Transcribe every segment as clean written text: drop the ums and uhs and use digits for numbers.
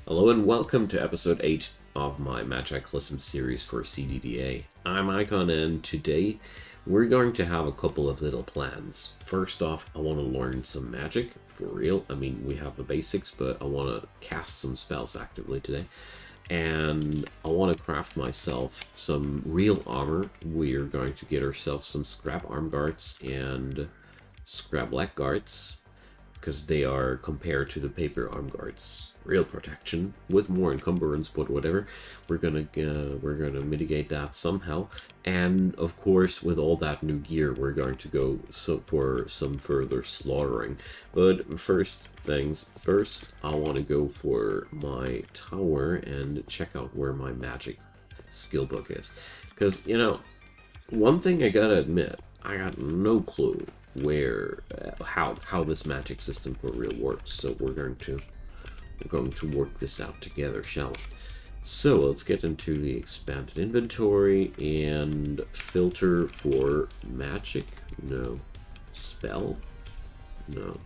Hello and welcome to episode 8 of my Magiclysm series for CDDA. I'm Icon and today we're going to have a couple of little plans. First off, I want to learn some magic, for real. I mean, we have the basics, but I want to cast some spells actively today. And I want to craft myself some real armor. We're going to get ourselves some scrap arm guards and scrap leg guards, because they are, compared to the paper arm guards, real protection with more encumbrance, but whatever. We're gonna mitigate that somehow. And of course, with all that new gear, we're going to go for some further slaughtering. But first things first, I want to go for my tower and check out where my magic skill book is, because one thing I gotta admit, I got no clue where how this magic system for real works. So we're going to work this out together, shall we? So let's get into the expanded inventory and filter for magic. No. Spell. No.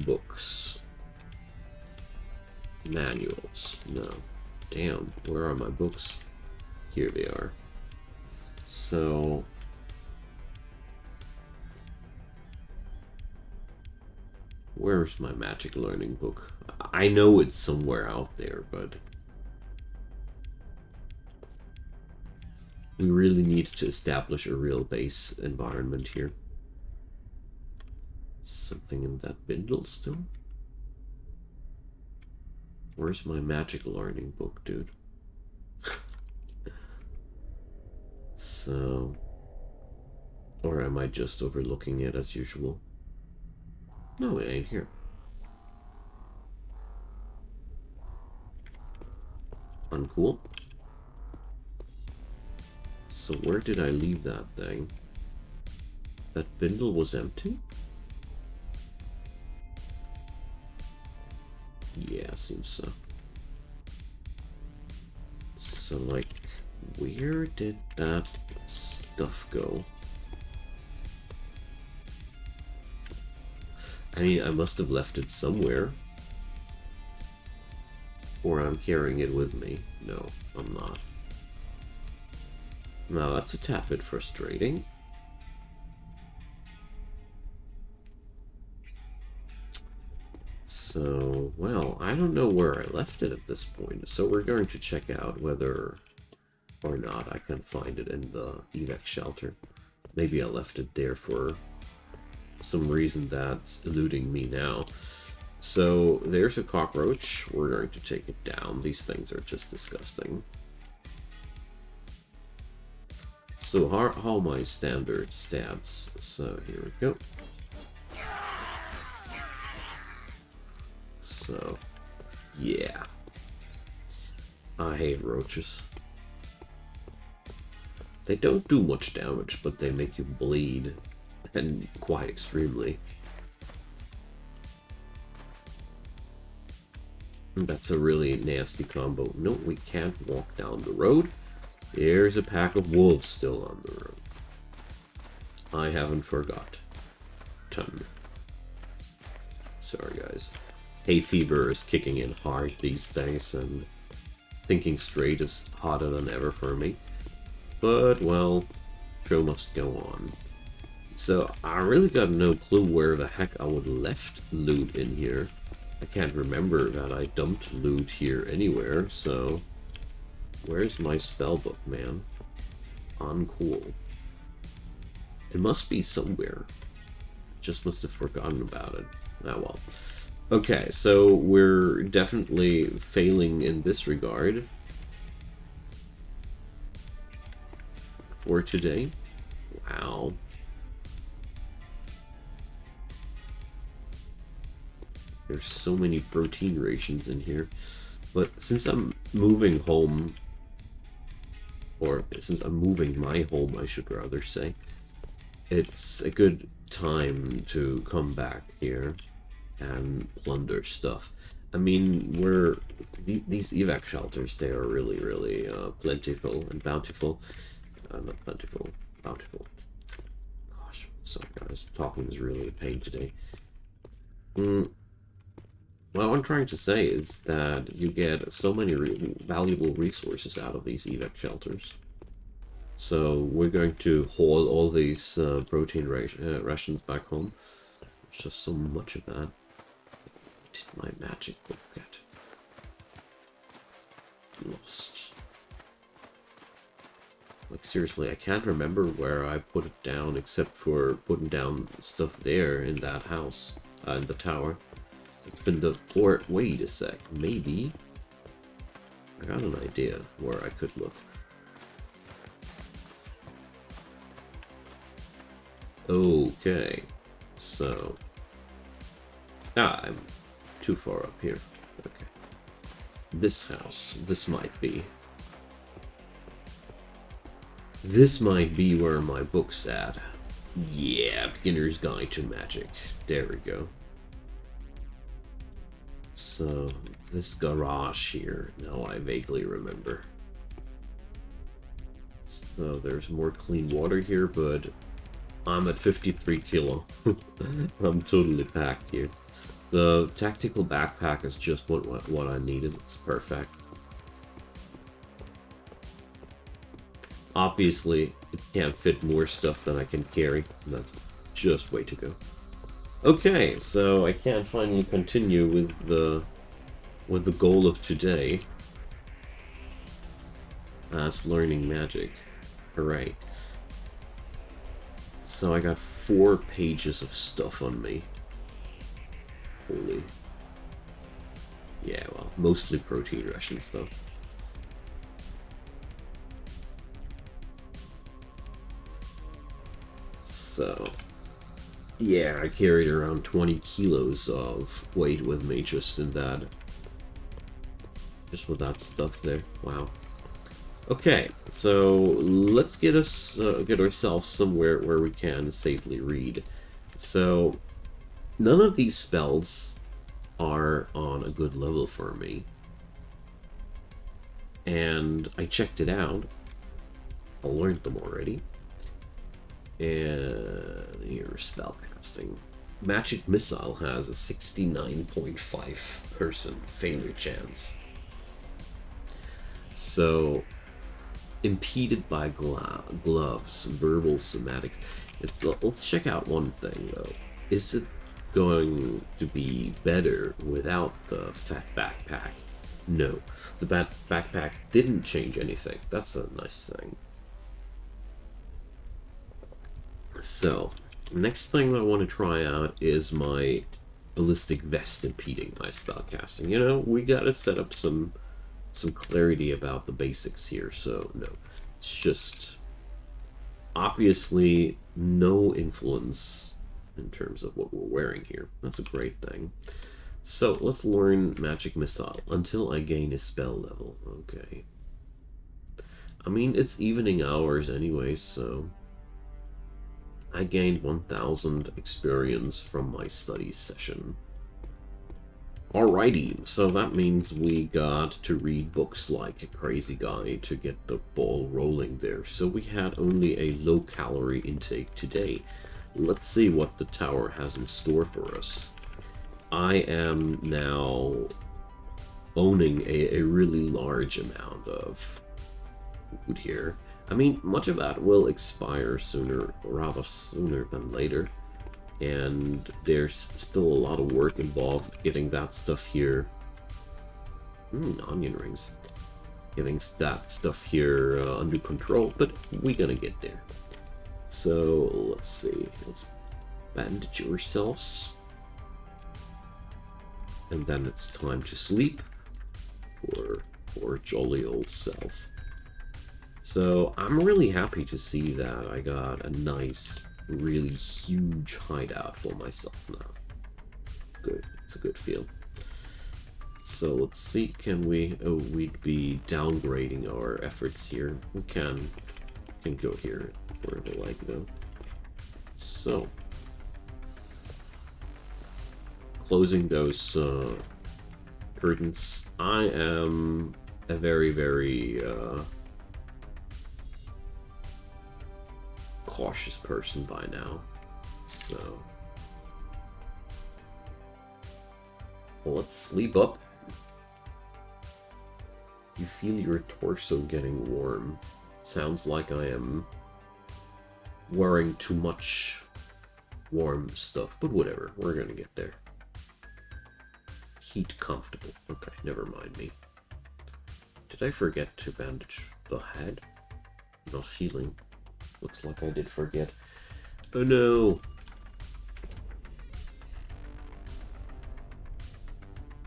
Books. Manuals. No. Damn, where are my books? Here they are. So where's my magic learning book? I know it's somewhere out there, but we really need to establish a real base environment here. Something in that bindle still? Where's my magic learning book, dude? So, or am I just overlooking it as usual? No, it ain't here. Uncool. So where did I leave that thing? That bindle was empty? Yeah, seems so. So, like, where did that stuff go? I mean, I must have left it somewhere. Or I'm carrying it with me. No, I'm not. Now, that's a tad bit frustrating. So, well, I don't know where I left it at this point. So we're going to check out whether or not I can find it in the Evac shelter. Maybe I left it there for some reason that's eluding me now. So there's a cockroach. We're going to take it down. These things are just disgusting. So how are my standard stats? So here we go. So yeah, I hate roaches. They don't do much damage, but they make you bleed, and quite extremely. That's a really nasty combo. No, we can't walk down the road. There's a pack of wolves still on the road. I haven't forgot. Sorry, guys. Hay fever is kicking in hard these days, and thinking straight is hotter than ever for me. But, well, show must go on. So, I really got no clue where the heck I would left loot in here. I can't remember that I dumped loot here anywhere, so where's my spellbook, man? Uncool. It must be somewhere. Just must have forgotten about it. Ah, well. Okay, so we're definitely failing in this regard for today. Wow. There's so many protein rations in here. But since I'm moving home, or since I'm moving my home, I should rather say, it's a good time to come back here and plunder stuff. I mean, these evac shelters, they are really, really plentiful and bountiful. Not plentiful, bountiful. Gosh, sorry guys, talking is really a pain today. what I'm trying to say is that you get so many valuable resources out of these evac shelters. So we're going to haul all these protein rations back home. There's just so much of that. Did my magic book get lost? Like, seriously, I can't remember where I put it down except for putting down stuff there in that house, in the tower. It's been the... Or, wait a sec, maybe... I got an idea where I could look. Okay, so... I'm too far up here. Okay. This house, this might be where my book's at. Yeah, Beginner's Guide to Magic. There we go. So, this garage here, now I vaguely remember. So, there's more clean water here, but I'm at 53 kilo. I'm totally packed here. The tactical backpack is just what I needed. It's perfect. Obviously, it can't fit more stuff than I can carry. And that's just way to go. Okay, so I can finally continue with the goal of today. That's learning magic. Hooray. So I got 4 pages of stuff on me. Holy. Yeah, well, mostly protein rations though. So, yeah, I carried around 20 kilos of weight with me just in that. Just with that stuff there. Wow. Okay, so let's get ourselves somewhere where we can safely read. So, none of these spells are on a good level for me. And I checked it out. I learned them already. And here's spellcasting. Magic Missile has a 69.5% failure chance. So, impeded by gloves, verbal somatic. Let's check out one thing though. Is it going to be better without the fat backpack? No, the backpack didn't change anything. That's a nice thing. So, next thing that I want to try out is my ballistic vest impeding my spellcasting. You know, we gotta set up some clarity about the basics here. So no, it's just obviously no influence in terms of what we're wearing here. That's a great thing. So let's learn Magic Missile until I gain a spell level. Okay. I mean, it's evening hours anyway, so I gained 1000 experience from my study session. Alrighty, so that means we got to read books like a crazy guy to get the ball rolling there. So we had only a low-calorie intake today. Let's see what the tower has in store for us. I am now owning a really large amount of food here. I mean, much of that will expire sooner, or rather sooner than later. And there's still a lot of work involved getting that stuff here. Onion rings. Getting that stuff here under control, but we're gonna get there. So, let's see. Let's bandage ourselves. And then it's time to sleep for jolly old self. So, I'm really happy to see that I got a nice, really huge hideout for myself now. Good, it's a good feel. So let's see, can we, we'd be downgrading our efforts here. We can go here where we like though. So, closing those curtains. I am a very, very cautious person by now, so Well, let's sleep up. You feel your torso getting warm. Sounds like I am wearing too much warm stuff, but whatever, we're gonna get there. Heat comfortable. Okay, never mind me. Did I forget to bandage the head? Not healing. Looks like I did forget. Oh no!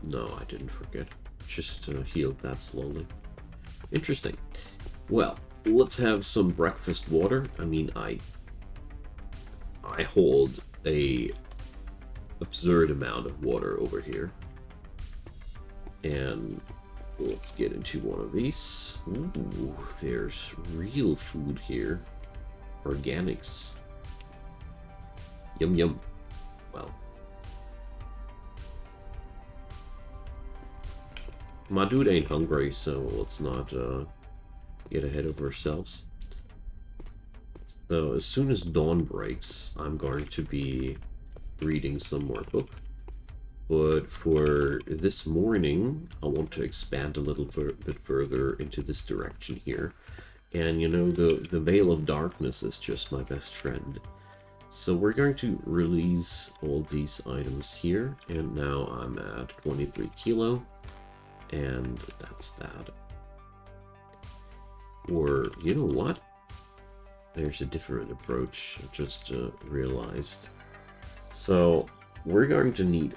No, I didn't forget. Just healed that slowly. Interesting. Well, let's have some breakfast water. I mean, I hold a absurd amount of water over here. And let's get into one of these. Ooh, there's real food here. Organics. Yum yum. Well. My dude ain't hungry, so let's not get ahead of ourselves. So as soon as dawn breaks, I'm going to be reading some more book. But for this morning, I want to expand a little bit further into this direction here. And you know, the Veil of Darkness is just my best friend. So we're going to release all these items here. And now I'm at 23 kilo. And that's that. Or, you know what? There's a different approach, I just realized. So, we're going to need...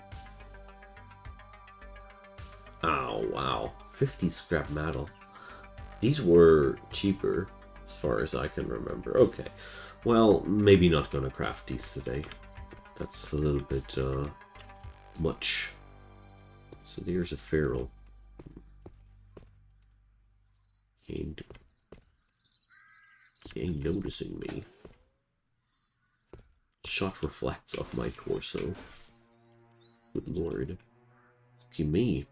Oh, wow. 50 scrap metal. These were cheaper, as far as I can remember. Okay. Well, maybe not gonna craft these today. That's a little bit, much. So there's a feral. He ain't noticing me. Shot reflects off my torso. Good lord. Look at me.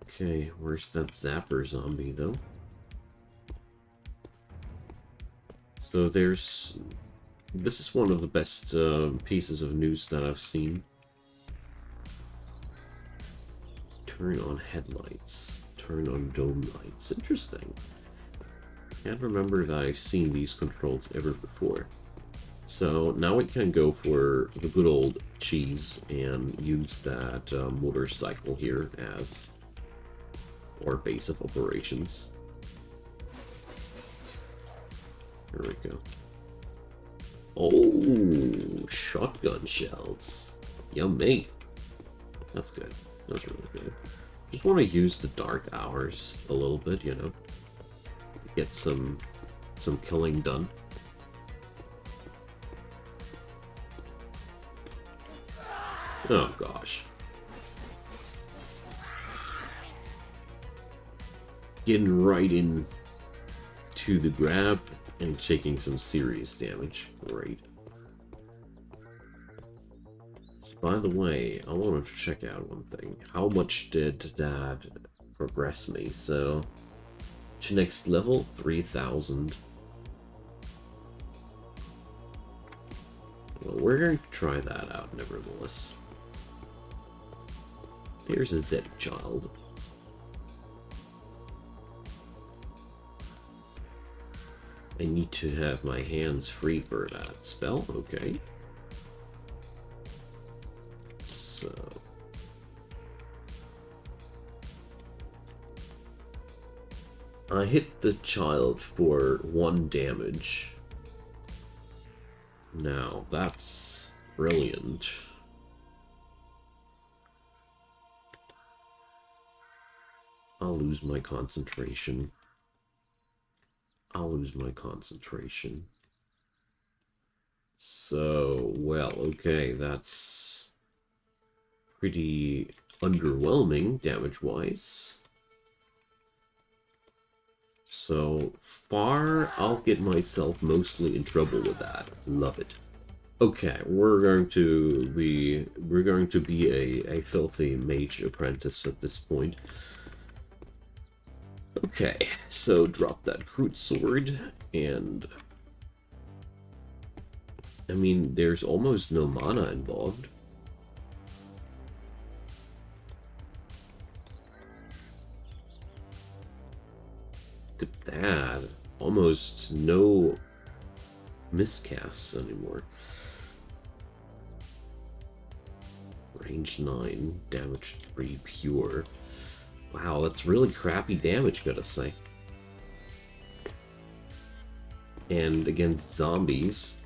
Okay, where's that zapper zombie though? So there's... This is one of the best pieces of news that I've seen. Turn on headlights. Turn on dome lights. Interesting. Can't remember that I've seen these controls ever before. So now we can go for the good old cheese and use that motorcycle here as our base of operations. Here we go. Oh, shotgun shells. Yummy. That's good. That's really good. Just want to use the dark hours a little bit, you know. Get some killing done. Oh gosh. Getting right in to the grab and taking some serious damage. Great. So, by the way, I wanted to check out one thing. How much did that progress me? So, to next level, 3,000. Well, we're going to try that out nevertheless. Here's a Zed child. I need to have my hands free for that spell. Okay. So... I hit the child for 1 damage. Now, that's brilliant. I'll lose my concentration. I'll lose my concentration. So, well, okay, that's pretty underwhelming damage-wise. So far, I'll get myself mostly in trouble with that. Love it. Okay, we're going to be a filthy mage apprentice at this point. Okay, so drop that crude sword, and I mean, there's almost no mana involved. Look at that. Almost no miscasts anymore. Range 9, damage 3 pure. Wow, that's really crappy damage, gotta say. And against zombies,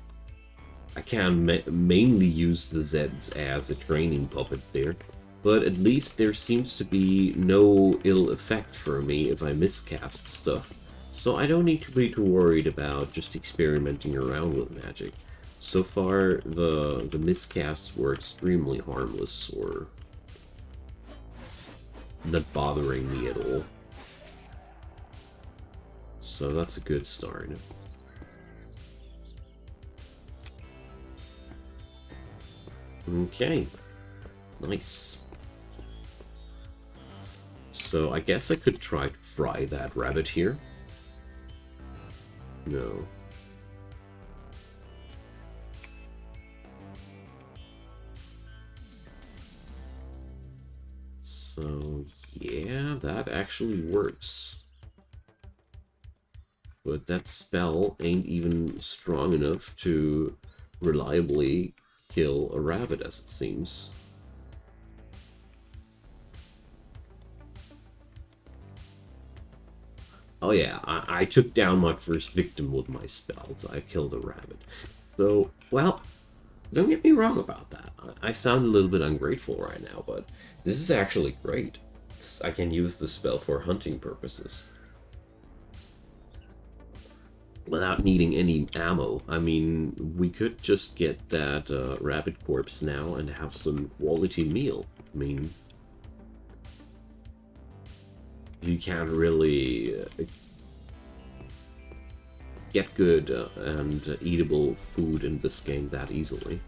I can mainly use the Zeds as a training puppet there. But at least there seems to be no ill effect for me if I miscast stuff. So I don't need to be too worried about just experimenting around with magic. So far, the miscasts were extremely harmless, or not bothering me at all. So that's a good start. Okay, nice. So I guess I could try to fry that rabbit here. No. So yeah, that actually works. But that spell ain't even strong enough to reliably kill a rabbit, as it seems. Oh yeah, I took down my first victim with my spells. I killed a rabbit. So, well, don't get me wrong about that. I sound a little bit ungrateful right now, but this is actually great. I can use the spell for hunting purposes without needing any ammo. I mean, we could just get that rabbit corpse now and have some quality meal. I mean, you can't really get good and eatable food in this game that easily.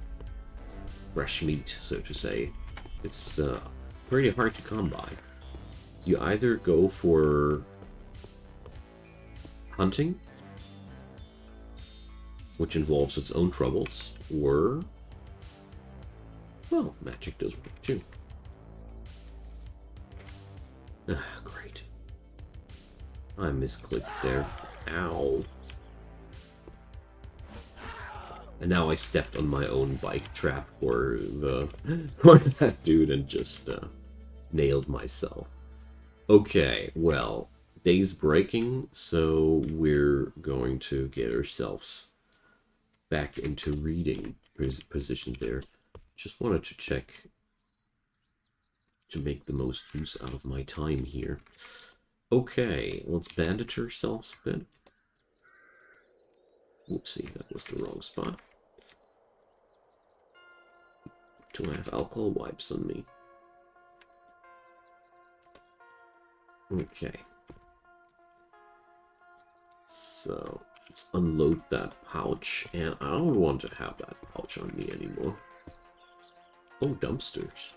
Fresh meat, so to say. It's pretty hard to come by. You either go for hunting, which involves its own troubles, or, well, magic does work too. Ah, great. I misclicked there. Ow. And now I stepped on my own bike trap for that dude and just nailed myself. Okay, well, day's breaking, so we're going to get ourselves back into reading position there. Just wanted to check to make the most use out of my time here. Okay, let's bandage ourselves a bit. Whoopsie, that was the wrong spot. Do I have alcohol wipes on me? Okay. So, let's unload that pouch, and I don't want to have that pouch on me anymore. Oh, dumpsters.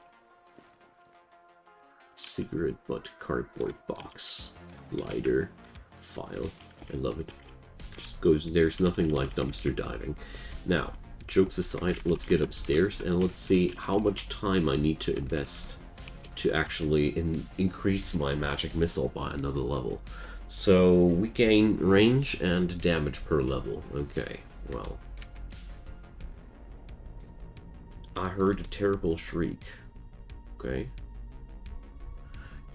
Cigarette butt cardboard box. Lighter. File. I love it. Just goes, there's nothing like dumpster diving. Now, jokes aside, let's get upstairs and let's see how much time I need to invest to actually increase my magic missile by another level. So we gain range and damage per level. Okay, well. I heard a terrible shriek. Okay.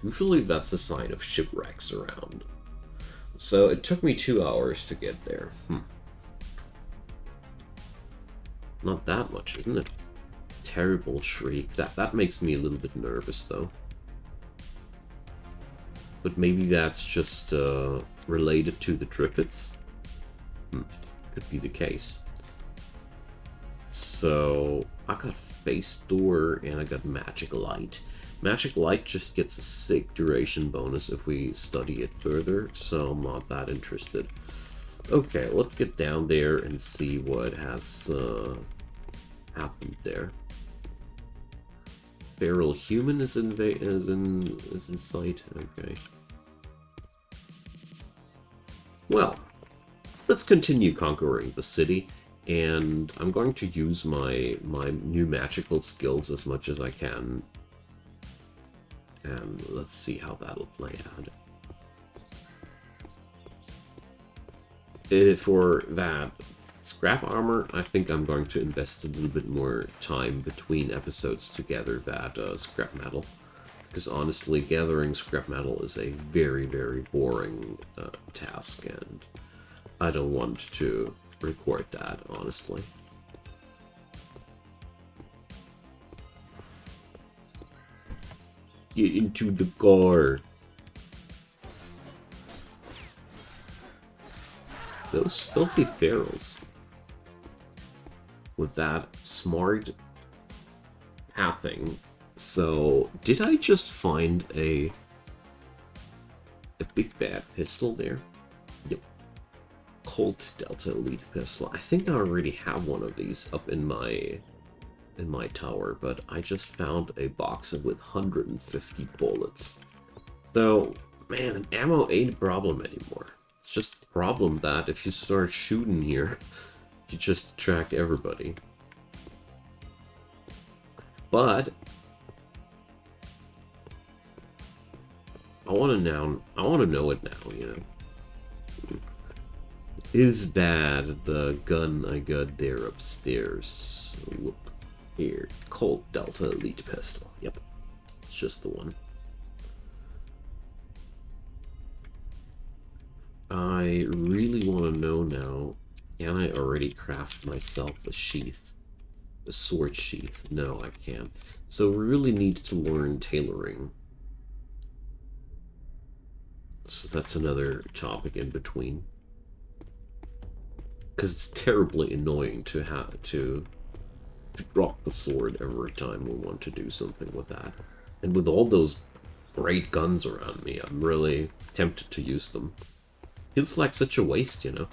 Usually that's a sign of shipwrecks around. So it took me 2 hours to get there. Not that much, isn't it? Terrible shriek. That makes me a little bit nervous, though. But maybe that's just related to the Triffids. Could be the case. So I got Face Door and I got Magic Light. Magic Light just gets a sick duration bonus if we study it further, so I'm not that interested. Okay, let's get down there and see what has happened there. Feral Human is in sight. Okay. Well, let's continue conquering the city, and I'm going to use my new magical skills as much as I can. And let's see how that'll play out. for that scrap armor, I think I'm going to invest a little bit more time between episodes to gather that scrap metal. Because honestly, gathering scrap metal is a very, very boring task, and I don't want to record that, honestly. Get into the car. Those filthy ferals. With that smart pathing. So, did I just find a big bad pistol there? Yep. Colt Delta Elite pistol. I think I already have one of these up in my tower, but I just found a box with 150 bullets. So, man, ammo ain't a problem anymore. It's just a problem that if you start shooting here, you just attract everybody. But I want to know it now, you know. Is that the gun I got there upstairs? Whoop. Here, Colt Delta Elite pistol. Yep, it's just the one. I really want to know now, can I already craft myself a sheath? A sword sheath? No, I can't. So we really need to learn tailoring. So that's another topic in between. Because it's terribly annoying to have to drop the sword every time we want to do something with that. And with all those great guns around me, I'm really tempted to use them. Feels like such a waste, you know.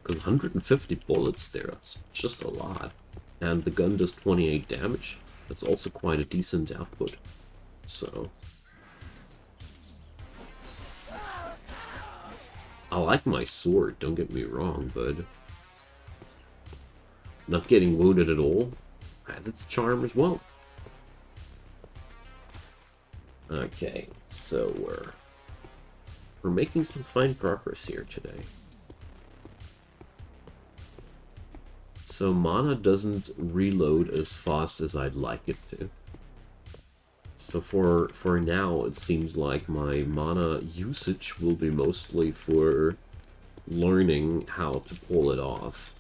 Because 150 bullets there, that's just a lot. And the gun does 28 damage. That's also quite a decent output. So I like my sword, don't get me wrong, but not getting wounded at all has its charm as well. Okay, so we're making some fine progress here today. So mana doesn't reload as fast as I'd like it to. So for now, it seems like my mana usage will be mostly for learning how to pull it off.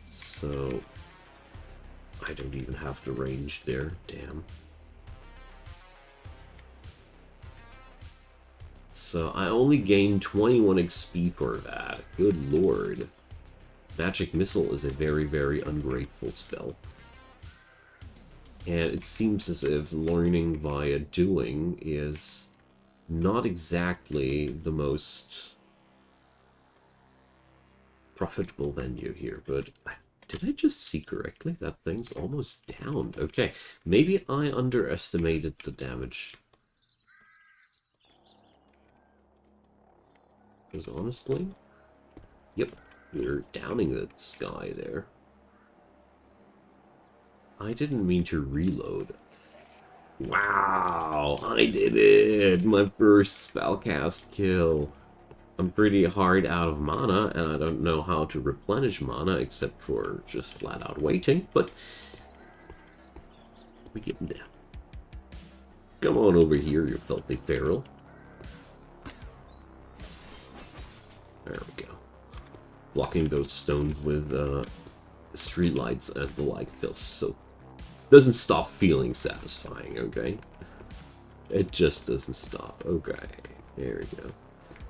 So I don't even have the range there, damn. So I only gained 21 XP for that. Good lord. Magic Missile is a very, very ungrateful spell. And it seems as if learning via doing is not exactly the most profitable venue here, but did I just see correctly? That thing's almost down. Okay, maybe I underestimated the damage. Because honestly, yep, we're downing this guy there. I didn't mean to reload. Wow, I did it! My first spellcast kill. I'm pretty hard out of mana, and I don't know how to replenish mana except for just flat out waiting, but we get him down. Come on over here, you filthy feral. There we go. Blocking those stones with streetlights and the like feels so... doesn't stop feeling satisfying, okay? It just doesn't stop. Okay, there we go.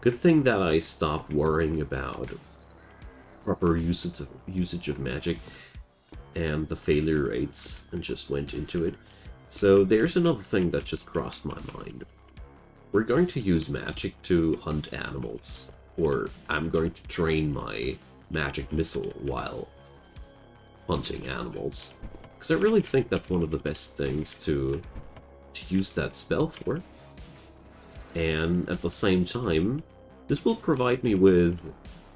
Good thing that I stopped worrying about proper usage of magic and the failure rates and just went into it. So there's another thing that just crossed my mind. We're going to use magic to hunt animals, or I'm going to train my magic missile while hunting animals. Because I really think that's one of the best things to use that spell for. And at the same time, this will provide me with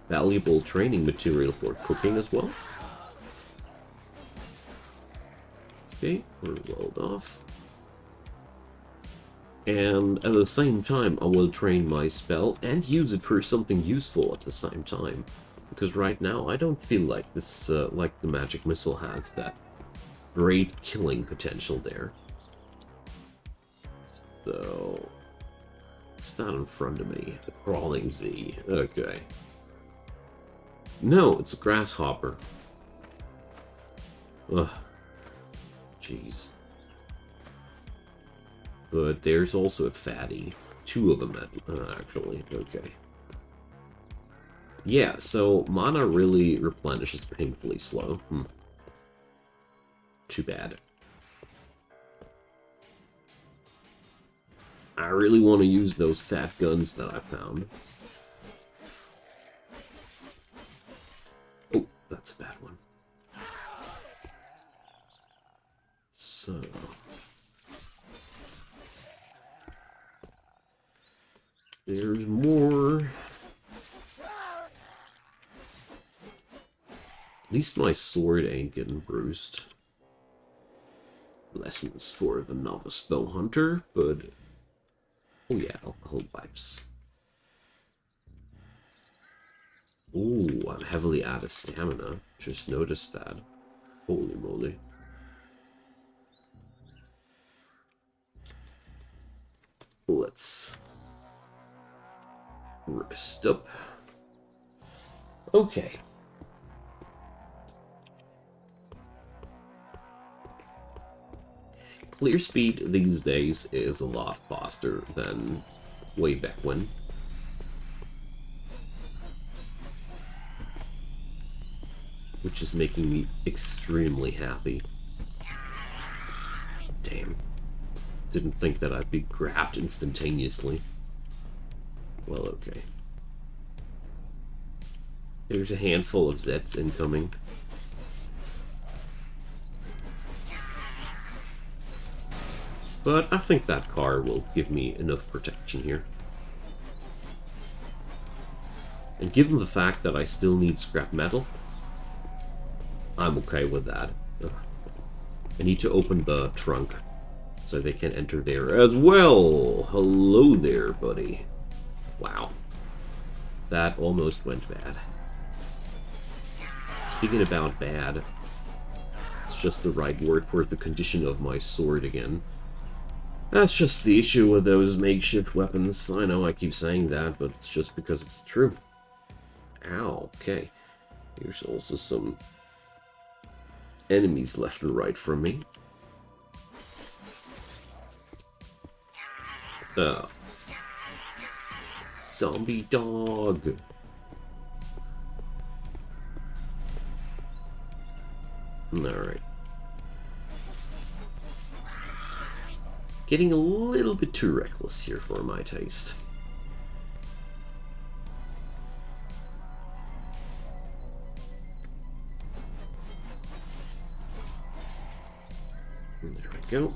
valuable training material for cooking as well. Okay, we're rolled off. And at the same time, I will train my spell and use it for something useful at the same time. Because right now, I don't feel like this, like the magic missile has that great killing potential there. So, it's not in front of me. A crawling Z. Okay. No, it's a grasshopper. Ugh. Jeez. But there's also a fatty. Two of them, actually. Okay. Yeah, so mana really replenishes painfully slow. Too bad. I really want to use those fat guns that I found. Oh, that's a bad one. So... there's more. At least my sword ain't getting bruised. Lessons for the novice bow hunter, but... oh yeah, alcohol wipes. Ooh, I'm heavily out of stamina. Just noticed that. Holy moly. Let's... rest up. Okay. Clear speed these days is a lot faster than way back when. Which is making me extremely happy. Damn. Didn't think that I'd be grabbed instantaneously. Well, okay. There's a handful of Zets incoming. But I think that car will give me enough protection here. And given the fact that I still need scrap metal, I'm okay with that. Ugh. I need to open the trunk so they can enter there as well. Hello there, buddy. Wow. That almost went bad. Speaking about bad, it's just the right word for the condition of my sword again. That's just the issue with those makeshift weapons. I know I keep saying that, but it's just because it's true. Ow, okay. Here's also some enemies left and right from me. Oh. Zombie dog. Alright. Getting a little bit too reckless here for my taste. There we go.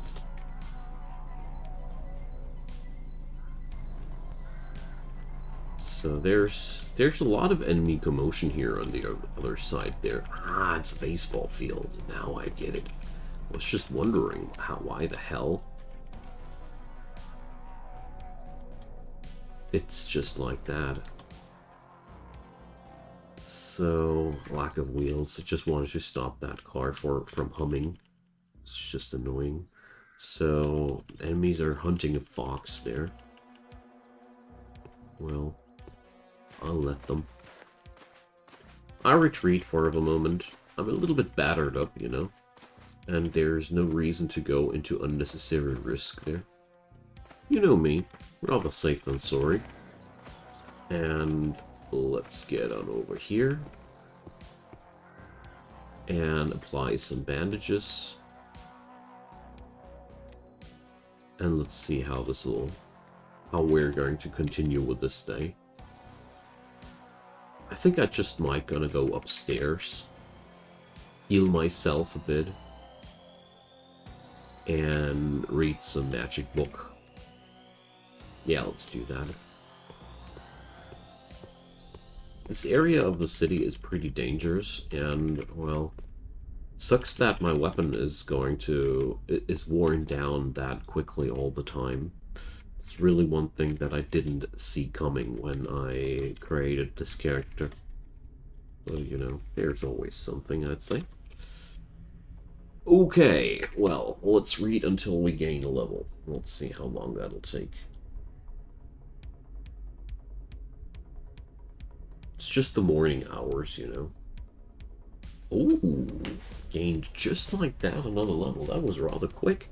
So there's a lot of enemy commotion here on the other side there. Ah, it's a baseball field. Now I get it. I was just wondering why the hell it's just like that. So, lack of wheels. I just wanted to stop that car from humming. It's just annoying. So, enemies are hunting a fox there. Well, I'll let them. I retreat for the moment. I'm a little bit battered up, you know. And there's no reason to go into unnecessary risk there. You know me. Rather safe than sorry. And let's get on over here. And apply some bandages. And let's see how we're going to continue with this day. I think I just might gonna go upstairs. Heal myself a bit. And read some magic book. Yeah, let's do that. This area of the city is pretty dangerous, and, well, sucks that my weapon is worn down that quickly all the time. It's really one thing that I didn't see coming when I created this character. Well, you know, there's always something, I'd say. Okay, well, let's read until we gain a level. Let's see how long that'll take. It's just the morning hours, you know. Ooh, gained just like that another level. That was rather quick.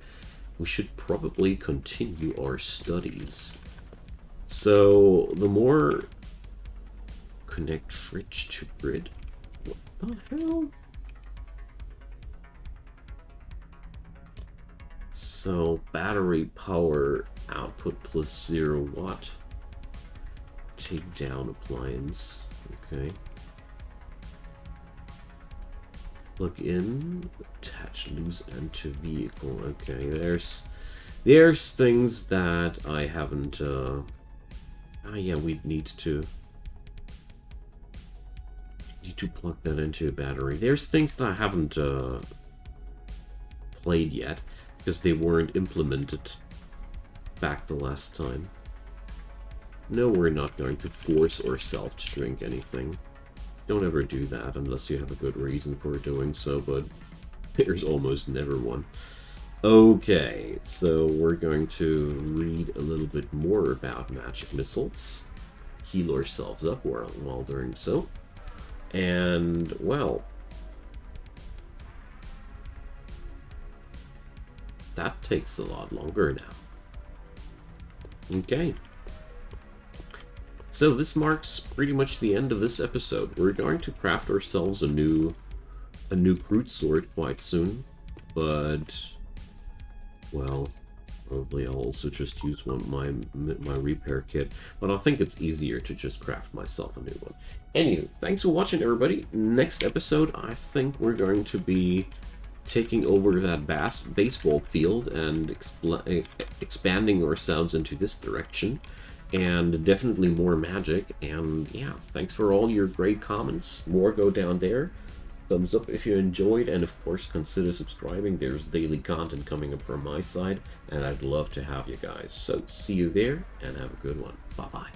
We should probably continue our studies. So, the more... Connect fridge to grid? What the hell? So, battery power output plus 0 watt. Take down appliance. Okay. Plug in, attach loose end to vehicle. Okay, there's things that I haven't yeah, we need to plug that into a battery. There's things that I haven't played yet because they weren't implemented back the last time. No, we're not going to force ourselves to drink anything. Don't ever do that unless you have a good reason for doing so, but there's almost never one. Okay, so we're going to read a little bit more about magic missiles, heal ourselves up while doing so, and, well, that takes a lot longer now. Okay. So this marks pretty much the end of this episode. We're going to craft ourselves a new crude sword quite soon, but, well, probably I'll also just use my repair kit, but I think it's easier to just craft myself a new one. Anyway, thanks for watching, everybody. Next episode, I think we're going to be taking over that baseball field and expanding ourselves into this direction. And definitely more magic. And yeah, thanks for all your great comments. More go down there. Thumbs up if you enjoyed, and of course consider subscribing. There's daily content coming up from my side, and I'd love to have you guys. So see you there, and have a good one. Bye bye.